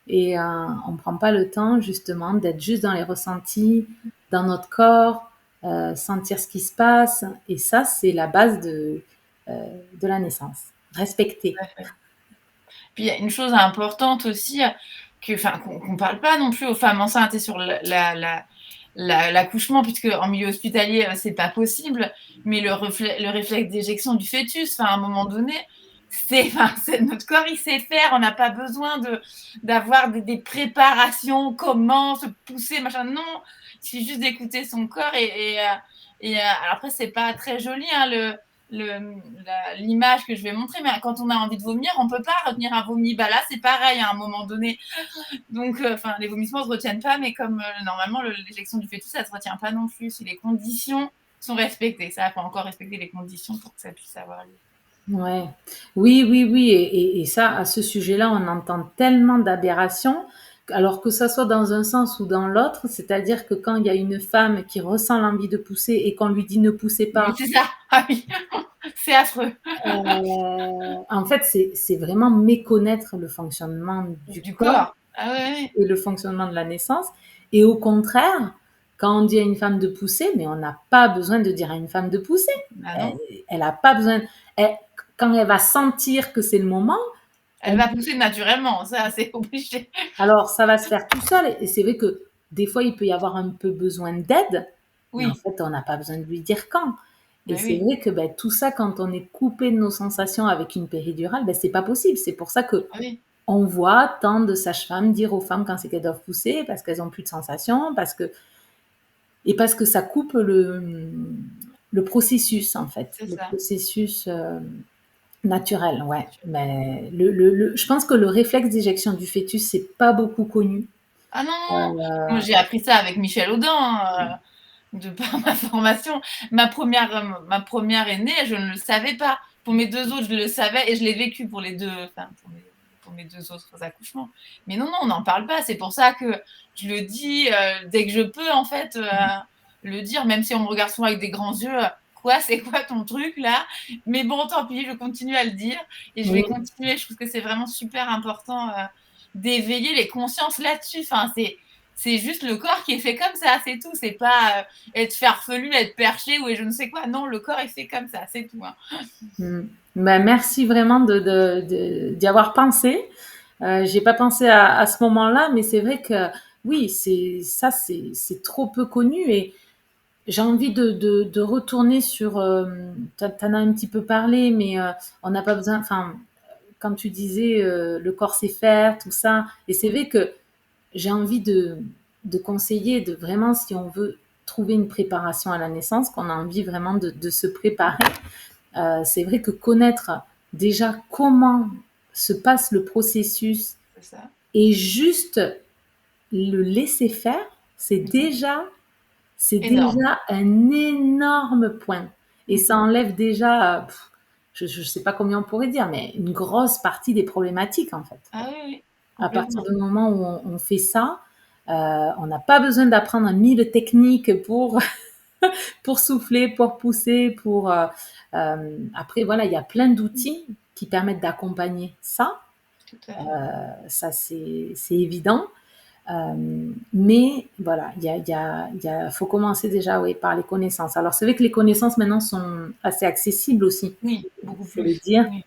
et on prend pas le temps justement d'être juste dans les ressentis, dans notre corps, sentir ce qui se passe et ça, c'est la base de la naissance. Respecter. Tout à fait. Puis il y a une chose importante aussi, que, enfin, qu'on parle pas non plus aux femmes enceintes et sur l'accouchement, puisque en milieu hospitalier, c'est pas possible, mais le réflexe d'éjection du fœtus, enfin, à un moment donné, enfin, notre corps, il sait faire, on n'a pas besoin d'avoir des préparations, comment se pousser, machin, non, il suffit juste d'écouter son corps alors après, c'est pas très joli, hein, l'image que je vais montrer, mais quand on a envie de vomir, on peut pas retenir un vomi. Bah là, c'est pareil à un moment donné. Donc, enfin, les vomissements se retiennent pas, mais comme normalement l'éjection du fœtus, ça se retient pas non plus. Si les conditions sont respectées, ça faut encore respecter les conditions pour que ça puisse avoir lieu. Ouais. Oui, et ça, à ce sujet-là, on entend tellement d'aberrations, alors que ça soit dans un sens ou dans l'autre, c'est-à-dire que quand il y a une femme qui ressent l'envie de pousser et qu'on lui dit ne poussez Oui, pas, c'est ça. Ah oui, c'est affreux. en fait, c'est vraiment méconnaître le fonctionnement du Du corps corps. Ah oui, oui. et le fonctionnement de la naissance. Et au contraire, quand on dit à une femme de pousser, mais on n'a pas besoin de dire à une femme de pousser. Ah Elle, non. elle a pas besoin. Quand elle va sentir que c'est le moment, Elle on va pousser naturellement, ça c'est obligé. alors, ça va se faire tout seul. Et c'est vrai que des fois, il peut y avoir un peu besoin d'aide, mais en Oui, fait, on n'a pas besoin de lui dire quand. Et mais c'est oui. vrai que ben, tout ça, quand on est coupé de nos sensations avec une péridurale, ben, c'est pas possible. C'est pour ça que Ah oui. on voit tant de sages-femmes dire aux femmes quand c'est qu'elles doivent pousser, parce qu'elles ont plus de sensations, parce que ça coupe le processus, en fait, C'est le ça. processus naturel, ouais. Mais je pense que le réflexe d'éjection du fœtus, c'est pas beaucoup connu. Ah non, non, non. Moi, Euh, j'ai appris ça avec Michel Audin, hein, de par ma formation. Ma première est née, je ne le savais pas. Pour mes deux autres, je le savais et je l'ai vécu pour les deux, enfin, pour mes deux autres accouchements. Mais non, non, on n'en parle pas. C'est pour ça que je le dis dès que je peux, en fait, le dire, même si on me regarde souvent avec des grands yeux. Quoi, c'est quoi ton truc là? Mais bon, tant pis, je continue à le dire et je vais oui. continuer. Je trouve que c'est vraiment super important d'éveiller les consciences là-dessus. Enfin, c'est juste le corps qui est fait comme ça, c'est tout. C'est pas être farfelu, être perché ou je ne sais quoi. Non, le corps est fait comme ça, c'est tout. Hein. Mm. Ben, merci vraiment d'y avoir pensé. J'ai pas pensé à ce moment-là, mais c'est vrai que oui, c'est trop peu connu et j'ai envie de retourner sur. T'en as un petit peu parlé, mais on n'a pas besoin. Enfin, quand tu disais le corps sait faire, tout ça, et c'est vrai que j'ai envie de conseiller de vraiment, si on veut trouver une préparation à la naissance, qu'on a envie vraiment de se préparer, c'est vrai que connaître déjà comment se passe le processus C'est ça. et juste le laisser faire, c'est déjà, c'est Énorme. déjà un énorme point. Et ça Mhm. enlève déjà, je ne sais pas combien on pourrait dire, mais une grosse partie des problématiques en fait. Ah oui, oui, À partir complètement. du moment où on fait ça, on n'a pas besoin d'apprendre 1000 techniques pour souffler, pour pousser, pour après voilà, il y a plein d'outils qui permettent d'accompagner ça. Tout à fait. Ça c'est évident. Mais voilà, faut commencer déjà oui, par les connaissances. Alors c'est vrai que les connaissances maintenant sont assez accessibles aussi, Oui, beaucoup il faut le plus. dire. Oui.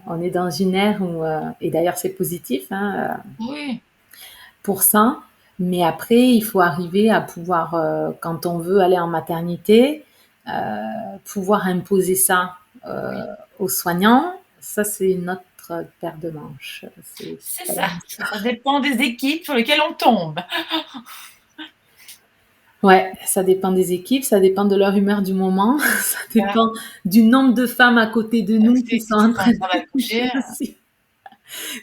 On est dans une ère où, et d'ailleurs c'est positif, hein, Oui, pour ça. Mais après, il faut arriver à pouvoir, quand on veut aller en maternité, pouvoir imposer ça oui. aux soignants. Ça, c'est une autre paire de manches. C'est C'est pas la ça. même Ça chose. dépend des équipes sur lesquelles on tombe. Ouais, ça dépend des équipes, ça dépend de leur humeur du moment, ça Voilà. dépend du nombre de femmes à côté de nous qui sont Qui en sont train en train d'accoucher d'accoucher. aussi.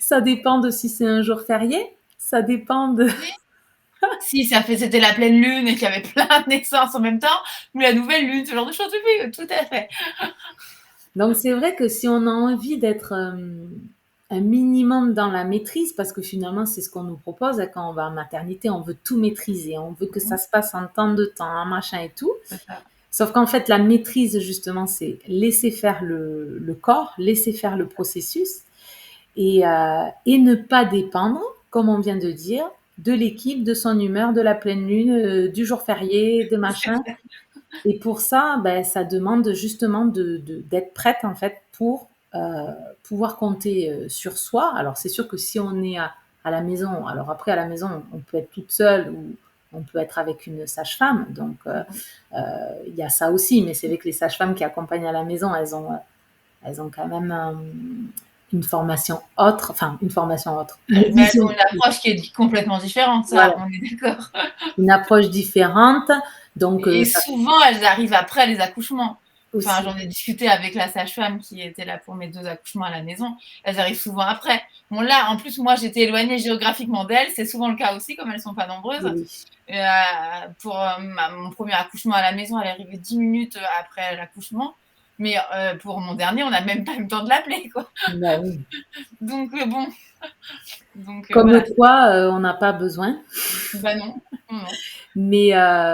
Ça dépend de si c'est un jour férié, ça dépend de. Oui. Si c'était la pleine lune et qu'il y avait plein de naissances en même temps, ou la nouvelle lune, ce genre de choses, oui, tout à fait. Donc c'est vrai que si on a envie d'être un minimum dans la maîtrise, parce que finalement c'est ce qu'on nous propose hein, quand on va en maternité, on veut tout maîtriser, on veut que ça Mhm. se passe en temps de temps, en machin et tout. C'est ça. Sauf qu'en fait la maîtrise justement c'est laisser faire le corps, laisser faire le processus et ne pas dépendre, comme on vient de dire, de l'équipe, de son humeur, de la pleine lune, du jour férié, de machin. Et pour ça, ben, ça demande justement d'être prête en fait pour pouvoir compter sur soi. Alors c'est sûr que si on est à la maison, alors après à la maison, on peut être toute seule ou on peut être avec une sage-femme. Donc il y a ça aussi, mais c'est vrai que les sages-femmes qui accompagnent à la maison, elles ont quand même une formation autre, enfin une formation autre, une Mais elles ont vision, une approche qui est complètement différente, ça, voilà, on est d'accord. une approche différente. Donc Et ça souvent, elles arrivent après les accouchements. Enfin, aussi, j'en ai discuté avec la sage-femme qui était là pour mes deux accouchements à la maison. Elles arrivent souvent après. Bon, là, en plus, moi, j'étais éloignée géographiquement d'elles. C'est souvent le cas aussi, comme elles ne sont pas nombreuses. oui. Pour mon premier accouchement à la maison, elle est arrivée 10 minutes après l'accouchement. Mais pour mon dernier, on n'a même pas eu le temps de l'appeler, quoi. Ben oui. Donc, bon. Donc, Comme voilà. quoi, on n'a pas besoin. Bah non. Non, non. Mais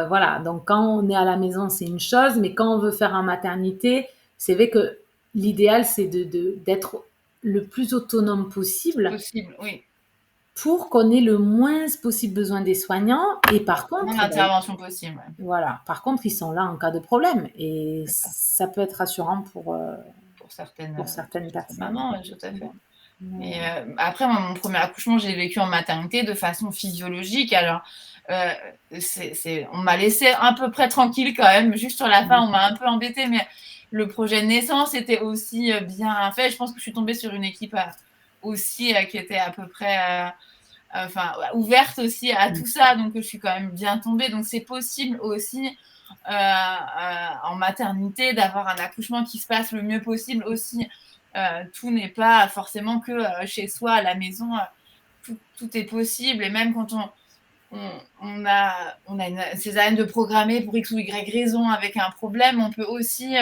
voilà, donc quand on est à la maison, c'est une chose, mais quand on veut faire en maternité, c'est vrai que l'idéal, c'est d'être le plus autonome possible Possible, oui. pour qu'on ait le moins possible besoin des soignants. Et par Moins contre, ben, d'intervention possible, ouais. voilà, par contre, ils sont là en cas de problème. Et C'est ça. ça peut être rassurant pour Pour certaines certaines personnes. mamans, ouais, tout à fait. Ouais. Et après, moi, mon premier accouchement, j'ai vécu en maternité de façon physiologique. Alors, euh, on m'a laissé à peu près tranquille quand même. Juste sur la fin, on m'a un peu embêtée, mais le projet de naissance était aussi bien fait. Je pense que je suis tombée sur une équipe aussi qui était à peu près enfin, ouverte aussi à tout ça. Donc, je suis quand même bien tombée. Donc, c'est possible aussi en maternité, d'avoir un accouchement qui se passe le mieux possible aussi. Tout n'est pas forcément que chez soi, à la maison, tout est possible. Et même quand on a une césarienne de programmée pour X ou Y raison avec un problème, on peut aussi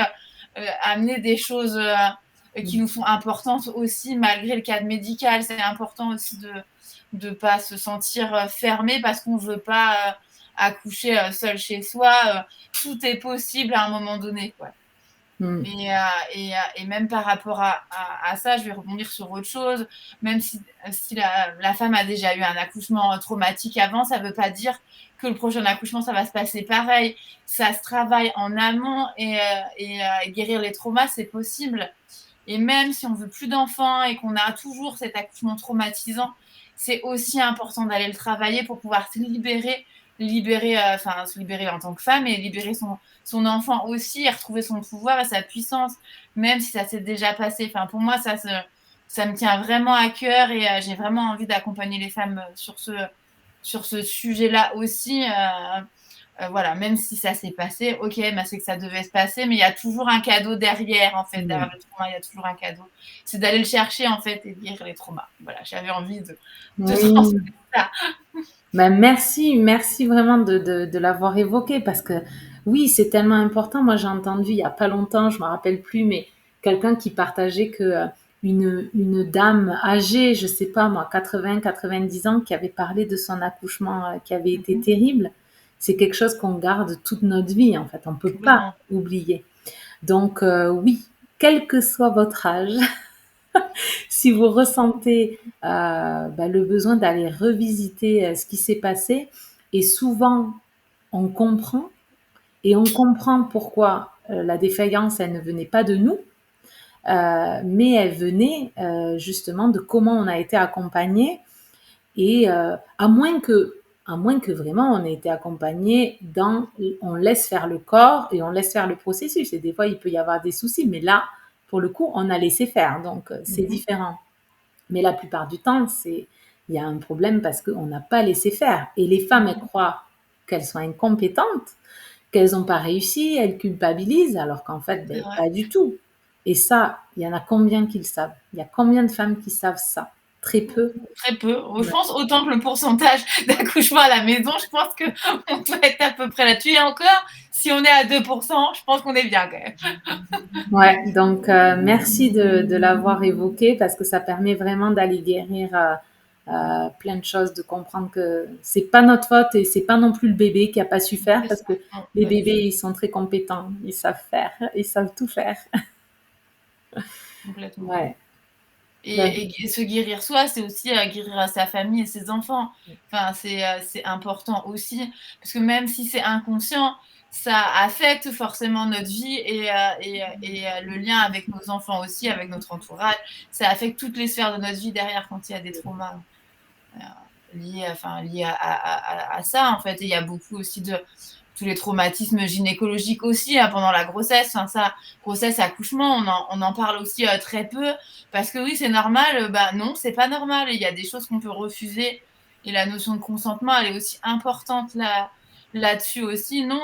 amener des choses qui nous sont importantes aussi malgré le cadre médical. C'est important aussi de ne pas se sentir fermé parce qu'on ne veut pas accoucher seul chez soi. Tout est possible à un moment donné, quoi. Mm. Et même par rapport à ça, je vais rebondir sur autre chose. Même si la femme a déjà eu un accouchement traumatique avant, ça ne veut pas dire que le prochain accouchement, ça va se passer pareil. Ça se travaille en amont et guérir les traumas, c'est possible. Et même si on veut plus d'enfants et qu'on a toujours cet accouchement traumatisant, c'est aussi important d'aller le travailler pour pouvoir se libérer, se libérer en tant que femme et libérer son enfant aussi et retrouver son pouvoir et sa puissance, même si ça s'est déjà passé. Enfin, pour moi, ça me tient vraiment à cœur et j'ai vraiment envie d'accompagner les femmes sur ce sujet-là aussi. Voilà, même si ça s'est passé, ok, bah c'est que ça devait se passer, mais il y a toujours un cadeau derrière, en fait, derrière le trauma, il y a toujours un cadeau. C'est d'aller le chercher, en fait, et guérir les traumas. Voilà, j'avais envie de Oui. transmettre ça. Ben merci vraiment de l'avoir évoqué parce que oui, c'est tellement important. Moi, j'ai entendu il y a pas longtemps, je me rappelle plus, mais quelqu'un qui partageait que une dame âgée, je sais pas moi, 80, 90 ans, qui avait parlé de son accouchement qui avait été terrible. C'est quelque chose qu'on garde toute notre vie, en fait. On peut pas Complètement. oublier. Donc oui, quel que soit votre âge, si vous ressentez le besoin d'aller revisiter ce qui s'est passé, et souvent on comprend, et on comprend pourquoi la défaillance, elle ne venait pas de nous, mais elle venait justement de comment on a été accompagné, et à moins que vraiment on ait été accompagné dans, on laisse faire le corps et on laisse faire le processus. Et des fois, il peut y avoir des soucis, mais là, pour le coup, on a laissé faire, donc c'est Mhm. différent. Mais la plupart du temps, il y a un problème parce qu'on n'a pas laissé faire. Et les femmes, elles croient qu'elles sont incompétentes, qu'elles n'ont pas réussi, elles culpabilisent, alors qu'en fait, C'est ben, vrai. pas du tout. Et ça, il y en a combien qui le savent? Il y a combien de femmes qui savent ça? Très peu. Très peu. Je Ouais. pense autant que le pourcentage d'accouchements à la maison, je pense qu'on doit être à peu près là-dessus. Et encore, si on est à 2%, je pense qu'on est bien quand même. Ouais, donc merci de l'avoir évoqué parce que ça permet vraiment d'aller guérir plein de choses, de comprendre que c'est pas notre faute et c'est pas non plus le bébé qui a pas su faire C'est parce ça. que Non, les pas du tout. bébés ils sont très compétents, ils savent faire, ils savent tout faire. Complètement. Ouais. Ben, Et se guérir soi, c'est aussi guérir sa famille et ses enfants. Enfin, c'est important aussi, parce que même si c'est inconscient, ça affecte forcément notre vie et le lien avec nos enfants aussi, avec notre entourage. Ça affecte toutes les sphères de notre vie derrière quand il y a des traumas euh, liés à ça, en fait. Et il y a beaucoup aussi de tous les traumatismes gynécologiques aussi pendant la grossesse. Enfin, ça, grossesse, accouchement, on en parle aussi très peu parce que oui, c'est normal. Bah non, c'est pas normal. Il y a des choses qu'on peut refuser et la notion de consentement, elle est aussi importante là-dessus aussi. Non,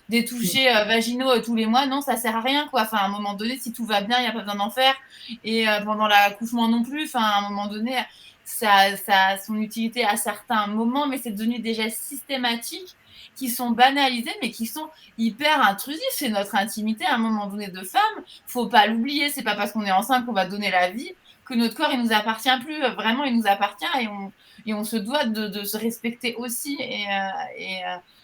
des touchés vaginaux tous les mois, non, ça sert à rien quoi. Enfin, à un moment donné, si tout va bien, il n'y a pas besoin d'en faire. Et pendant l'accouchement non plus. Enfin, à un moment donné, ça a son utilité à certains moments, mais c'est devenu des gestes systématiques qui sont banalisés, mais qui sont hyper intrusifs. C'est notre intimité à un moment donné de femme. Faut pas l'oublier. C'est pas parce qu'on est enceinte qu'on va donner la vie que notre corps il nous appartient plus. Vraiment, il nous appartient et on se doit de se respecter aussi.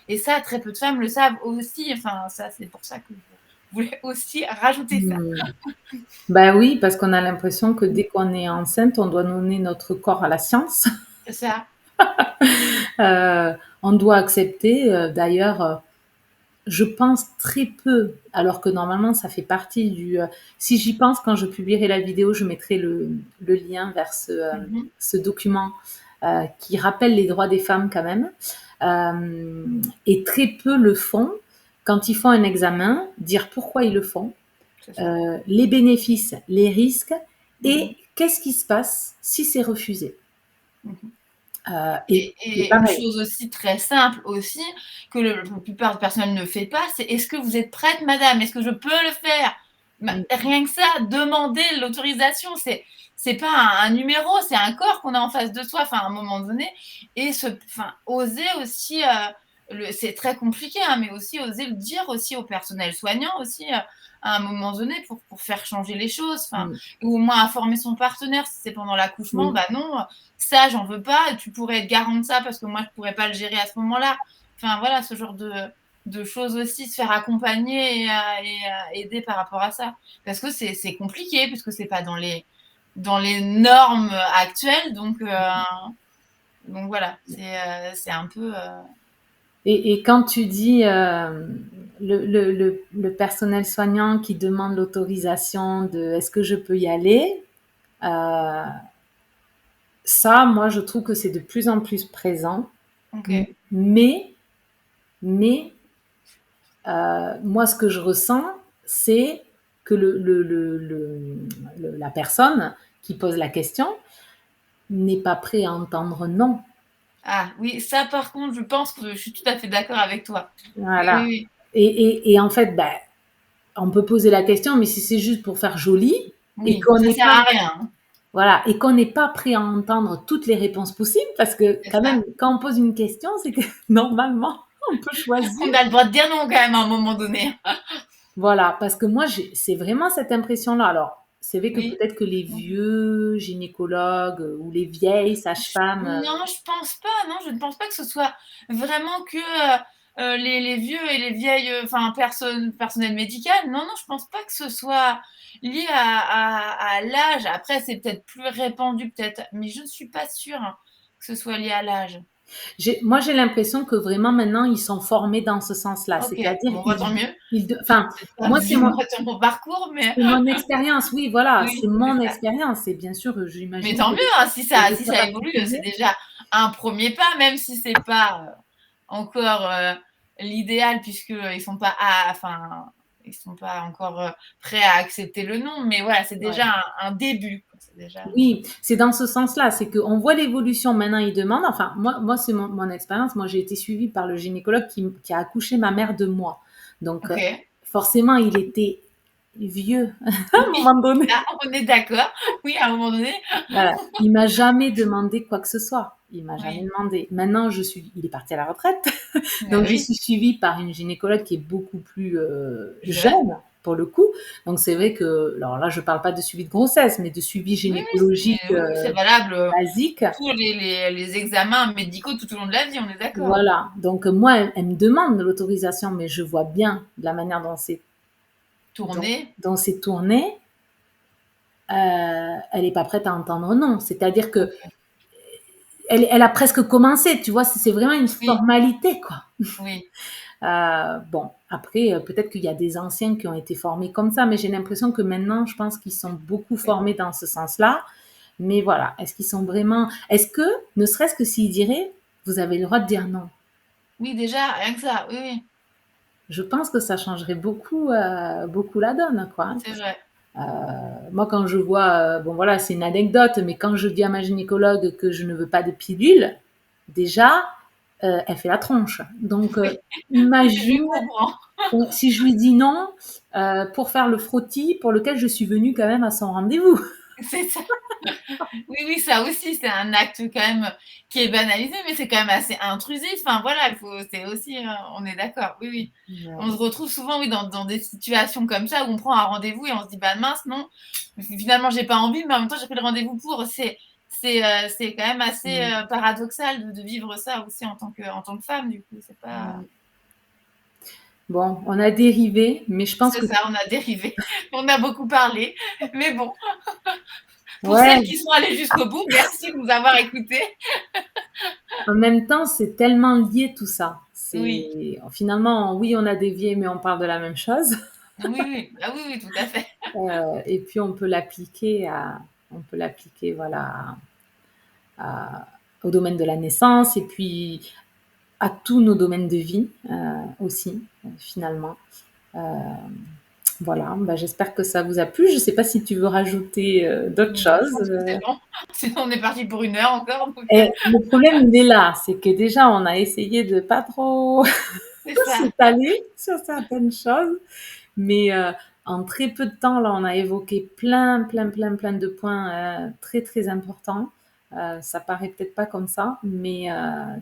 Et ça, très peu de femmes le savent aussi. Enfin, ça, c'est pour ça que je voulais aussi rajouter ça. hmm. Ben oui, parce qu'on a l'impression que dès qu'on est enceinte, on doit donner notre corps à la science. C'est ça. On doit accepter. D'ailleurs, je pense très peu, alors que normalement ça fait partie du. Si j'y pense, quand je publierai la vidéo, je mettrai le lien vers Mhm. ce document qui rappelle les droits des femmes quand même. Et très peu le font quand ils font un examen, dire pourquoi ils le font, C'est ça. les bénéfices, les risques Mhm. et qu'est-ce qui se passe si c'est refusé. Mhm. Et Et une pareil. chose aussi très simple aussi, que la plupart du personnel ne fait pas, c'est: «Est-ce que vous êtes prête madame? Est-ce que je peux le faire?» Bah, Mmh, rien que ça, demander l'autorisation, c'est pas un numéro, c'est un corps qu'on a en face de soi, enfin, à un moment donné et enfin, oser aussi, le c'est très compliqué, hein, mais aussi oser le dire aussi au personnel soignant aussi, à un moment donné pour faire changer les choses, enfin, mmh, ou au moins informer son partenaire si c'est pendant l'accouchement: oui, «Bah non, ça j'en veux pas, tu pourrais être garant de ça parce que moi je pourrais pas le gérer à ce moment-là. Enfin voilà, ce genre de choses aussi, se faire accompagner et aider par rapport à ça. Parce que c'est compliqué, puisque c'est pas dans les normes actuelles, donc voilà, c'est un peu. et quand tu dis, le personnel soignant qui demande l'autorisation de: «Est-ce que je peux y aller?» heu, ça, moi, je trouve que c'est de plus en plus présent. M Ok, mais mais moi, ce que je ressens, c'est que la personne qui pose la question n'est pas prêt à entendre non. ah oui, ça par contre, je pense que je suis tout à fait d'accord avec toi. Oui, Voilà. oui, Et en fait, ben, on peut poser la question, mais si c'est juste pour faire joli oui, et oui, qu'on ça n'est sert pas, à rien, hein, voilà, et qu'on n'est pas prêt à entendre toutes les réponses possibles, parce que c'est quand ça. même, quand on pose une question, c'est que normalement, on peut choisir. On a le droit de dire non quand même à un moment donné. Voilà, parce que moi, c'est vraiment cette impression-là. Alors, c'est vrai que Oui. peut-être que les vieux gynécologues ou les vieilles sages-femmes, Non, je pense pas, non, je ne pense pas que ce soit vraiment que, les vieux et les vieilles, enfin personnel médical. Non, non, je pense pas que ce soit lié à l'âge. Après, c'est peut-être plus répandu peut-être, mais je ne suis pas sûre, hein, que ce soit lié à l'âge. moi, j'ai l'impression que vraiment maintenant, ils sont formés dans ce sens-là. OK, C'est-à-dire, bon, bah, tant mieux. J'ai enfin, peut-être pas moi, vu moi sur mon parcours, mais c'est mon expérience. Oui, voilà, c'est oui, c'est mon ça. expérience. Et bien sûr, Mais j'imagine tant que mieux, hein, les si écoles ça à évolue, c'est préciser. déjà un premier pas, même si c'est pas, encore, l'idéal puisque, ils sont pas enfin, ils sont pas encore, prêts à accepter le non, mais voilà, c'est Ouais. déjà un début, quoi. C'est déjà Oui, c'est dans ce sens-là. C'est qu'on voit l'évolution. Maintenant, ils demandent. Enfin, moi c'est mon expérience. Moi, j'ai été suivie par le gynécologue qui a accouché ma mère de moi. Donc, OK. forcément, il était vieux à un Oui, moment donné. là, on est d'accord. Oui, à un moment donné, Voilà. Il m'a jamais demandé quoi que ce soit. Il m'a jamais oui, demandé. Maintenant, il est parti à la retraite. bah, Donc, je oui, suis suivie par une gynécologue qui est beaucoup plus jeune. jeune, pour le coup. Donc, c'est vrai que, alors là, je parle pas de suivi de grossesse, mais de suivi Oui, oui, gynécologique mais oui, oui, c'est valable, basique. pour tous les examens médicaux tout au long de la vie, on est d'accord. Voilà. Donc, moi, elle me demande l'autorisation, mais je vois bien de la manière Tourner, dont c'est tourné, elle n'est pas prête à entendre non. C'est-à-dire que OK. elle a presque commencé, tu vois, c'est vraiment une Oui, formalité, quoi. oui, Bon, après, peut-être qu'il y a des anciens qui ont été formés comme ça, mais j'ai l'impression que maintenant, je pense qu'ils sont beaucoup oui. formés dans ce sens-là. Mais voilà, est-ce qu'ils sont vraiment... Est-ce que, ne serait-ce que s'ils diraient, vous avez le droit de dire non, Oui, déjà, rien que ça, oui, oui, je pense que ça changerait beaucoup, beaucoup la donne, quoi. c'est vrai. Moi, quand je vois, bon voilà, c'est une anecdote, mais quand je dis à ma gynécologue que je ne veux pas de pilule, déjà, elle fait la tronche. Donc, Oui, je imagine comprends. si je lui dis non, pour faire le frottis pour lequel je suis venue quand même à son rendez-vous. C'est ça. Oui, oui, ça aussi, c'est un acte quand même qui est banalisé, mais c'est quand même assez intrusif. Enfin voilà, il faut c'est aussi, on est d'accord, oui, oui. On se Ouais. retrouve souvent, oui, dans des situations comme ça où on prend un rendez-vous et on se dit: «Bah mince, non, finalement j'ai pas envie, mais en même temps j'ai pris le rendez-vous pour». C'est quand même assez, Mmh. paradoxal de vivre ça aussi en tant que femme du coup, c'est pas Ouais. Bon, on a dérivé, mais je pense c'est que ça, on a dérivé. On a beaucoup parlé, mais bon, pour celles ouais, qui sont allées jusqu'au bout, merci de nous avoir écoutés. en même temps, c'est tellement lié tout ça. Oui. C'est finalement, oui, on a dévié, mais on parle de la même chose. Oui, oui. Ah oui, oui, tout à fait. Et puis on peut l'appliquer, voilà, au domaine de la naissance et puis à tous nos domaines de vie aussi, finalement. Euh, Voilà, bah, j'espère que ça vous a plu. Je ne sais pas si tu veux rajouter d'autres Non, je choses. pense que c'est bon. Sinon, on est parti pour 1 heure encore. Donc, Et le problème, il est là, c'est que déjà, on a essayé de pas trop c'est ça. s'étaler sur certaines choses, mais en très peu de temps, là, on a évoqué plein, plein, plein, plein de points très, très importants. Ça paraît peut-être pas comme ça, mais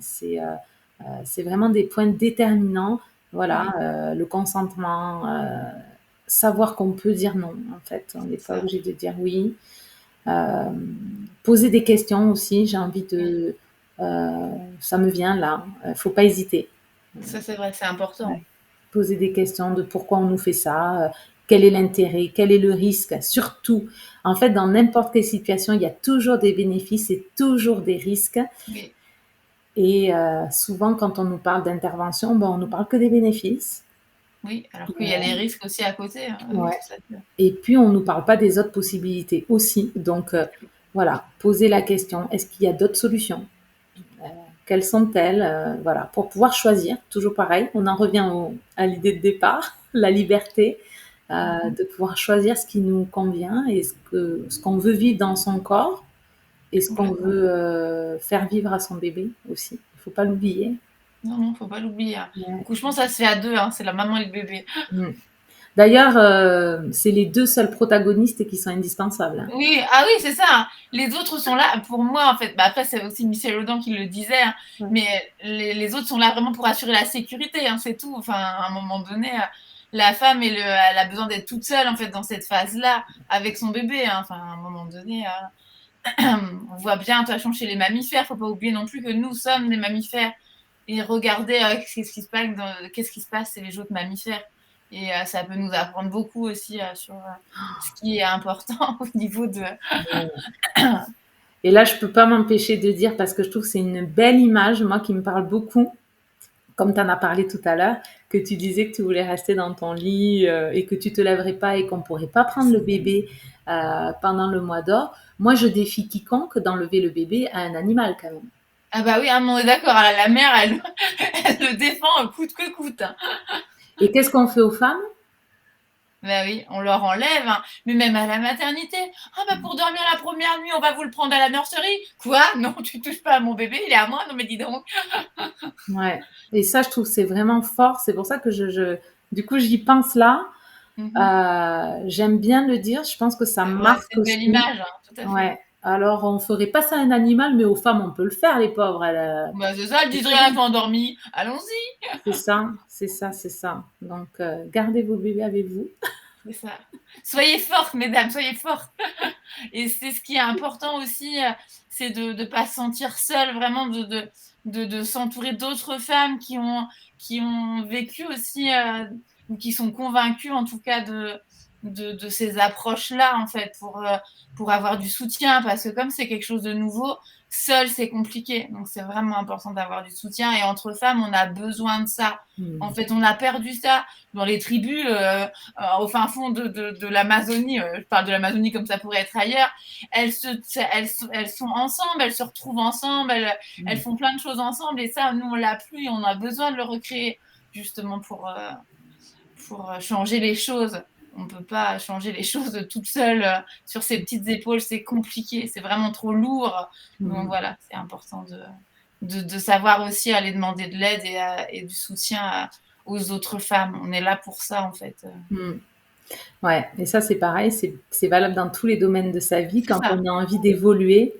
c'est vraiment des points déterminants. Voilà, Oui, le consentement, savoir qu'on peut dire non, en fait. On n'est c'est pas ça. obligé de dire oui. Euh, Poser des questions aussi, j'ai envie Oui, de... ça me vient là, faut pas hésiter. ça, c'est vrai, c'est Ouais. important. Poser des questions de pourquoi on nous fait ça, quel est l'intérêt, quel est le risque, surtout. En fait, dans n'importe quelle situation, il y a toujours des bénéfices et toujours des risques. Oui, Et souvent, quand on nous parle d'intervention, ben, on nous parle que des bénéfices. oui, alors qu'il y a les risques aussi à côté. Oui, Ouais. tout à fait. Et puis, on ne nous parle pas des autres possibilités aussi. Donc, voilà, poser la question, est-ce qu'il y a d'autres solutions? Quelles sont-elles? Voilà, pour pouvoir choisir, toujours pareil, on en revient à l'idée de départ, la liberté, Mhm. de pouvoir choisir ce qui nous convient et ce qu'on veut vivre dans son corps et ce qu'on Complètement. veut faire vivre à son bébé aussi. Il ne faut pas l'oublier. Non, non, faut pas l'oublier, hein. Ouais. L'accouchement, ça se fait à 2, hein, c'est la maman et le bébé. Mm. D'ailleurs, c'est les deux seuls protagonistes qui sont indispensables, hein. Oui, ah oui, c'est ça, hein. Les autres sont là pour moi, en fait. Bah, après, c'est aussi Michel Audin qui le disait, hein, Ouais. mais les autres sont là vraiment pour assurer la sécurité, hein, c'est tout. Enfin, à un moment donné, la femme, elle a besoin d'être toute seule, en fait, dans cette phase-là, avec son bébé, hein. Enfin, à un moment donné, on voit bien, de toute façon, chez les mammifères, faut pas oublier non plus que nous sommes des mammifères. Et regarder qu'est-ce qui se passe chez les autres mammifères. Et ça peut nous apprendre beaucoup aussi sur ce qui est important au niveau de. Et là, je peux pas m'empêcher de dire, parce que je trouve que c'est une belle image, moi qui me parle beaucoup, comme tu en as parlé tout à l'heure, que tu disais que tu voulais rester dans ton lit et que tu te lèverais pas et qu'on pourrait pas prendre le bébé pendant le mois d'or. Moi, je défie quiconque d'enlever le bébé à un animal quand même. Ah bah oui, on est d'accord, la mère, elle le défend coûte que coûte, hein. Et qu'est-ce qu'on fait aux femmes? Bah oui, on leur enlève, hein. Mais même à la maternité. Ah bah pour dormir la première nuit, on va vous le prendre à la nurserie. Quoi? Non, tu touches pas à mon bébé, il est à moi. Non mais dis donc. Ouais. Et ça, je trouve que c'est vraiment fort. C'est pour ça que du coup, j'y pense là. Mhm. J'aime bien le dire. Je pense que ça C'est vrai, marque c'est une belle aussi. image, hein, tout à fait. Ouais. Alors, on ferait pas ça à un animal, mais aux femmes, on peut le faire, les pauvres. Bah c'est ça, elles C'est disent très rien, bien. elles sont endormies. Allons-y. C'est ça, c'est ça, c'est ça. Donc, gardez vos bébés avec vous. C'est ça. Soyez fortes, mesdames, soyez fortes. Et c'est ce qui est important aussi, c'est de ne pas se sentir seule, vraiment de s'entourer d'autres femmes qui ont vécu aussi, ou qui sont convaincues en tout cas de ces approches-là, en fait, pour avoir du soutien, parce que comme c'est quelque chose de nouveau, seul c'est compliqué. Donc c'est vraiment important d'avoir du soutien. Et entre femmes, on a besoin de ça. En Hmm. fait, on a perdu ça dans les tribus, au fin fond de l'Amazonie. Je parle de l'Amazonie comme ça pourrait être ailleurs. Elles sont ensemble, elles se retrouvent ensemble, elles Hmm. font plein de choses ensemble. Et ça, nous, on l'a plus et on a besoin de le recréer justement pour changer les choses. On ne peut pas changer les choses toute seule sur ses petites épaules, c'est compliqué, c'est vraiment trop lourd. Donc Hmm. voilà, c'est important de savoir aussi aller demander de l'aide et du soutien aux autres femmes. On est là pour ça en fait. Hmm. Ouais, et ça, c'est pareil, c'est valable dans tous les domaines de sa vie. C'est Quand ça, on a envie d'évoluer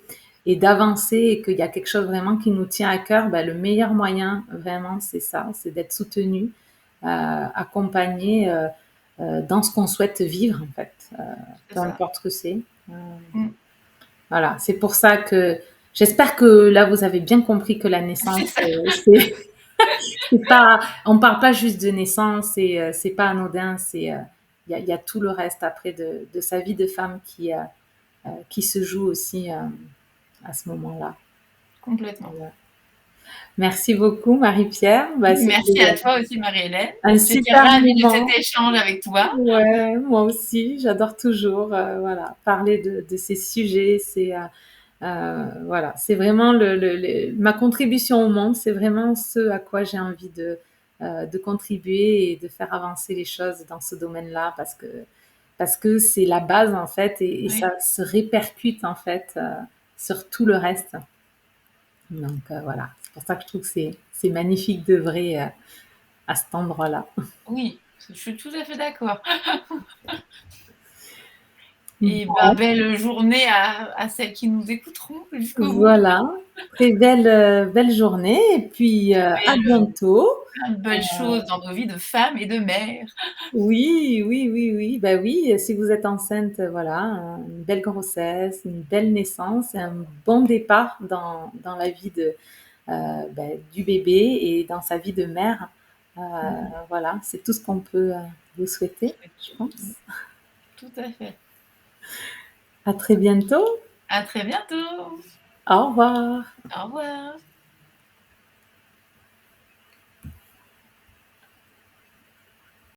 et d'avancer et qu'il y a quelque chose vraiment qui nous tient à cœur, ben, le meilleur moyen, vraiment, c'est ça, c'est d'être soutenu, accompagné dans ce qu'on souhaite vivre, en fait, c'est peu ça. importe ce que c'est. Mm. Voilà, c'est pour ça que j'espère que là, vous avez bien compris que la C'est naissance, ça, c'est pas, on parle pas juste de naissance et c'est pas anodin, il y a tout le reste après de sa vie de femme qui se joue aussi à ce moment-là. complètement. Voilà. Merci beaucoup, Marie-Pierre. Bah, Merci c'était à toi aussi, Marie-Hélène. un J'étais super ravie de cet moment. échange avec toi. Ouais, moi aussi, j'adore toujours voilà, parler de ces sujets. Voilà, c'est vraiment ma contribution au monde, c'est vraiment ce à quoi j'ai envie de contribuer et de faire avancer les choses dans ce domaine-là parce que c'est la base en fait et Oui, ça se répercute en fait sur tout le reste. Donc voilà, c'est pour ça que je trouve que c'est magnifique d'œuvrer à cet endroit-là. oui, je suis tout à fait d'accord. Et ben, Bon, belle journée à celles qui nous écouteront jusqu'au bout. voilà, très belle, belle journée et puis à Belle, bientôt. plein de belles choses dans nos vies de femmes et de mères. Oui, oui, oui, oui. Bah oui, si vous êtes enceinte, voilà, une belle grossesse, une belle naissance, et un bon départ dans la vie du bébé et dans sa vie de mère. Euh, voilà, c'est tout ce qu'on peut vous souhaiter, je pense. Tout à fait. À très bientôt. À très bientôt. Au revoir. Au revoir.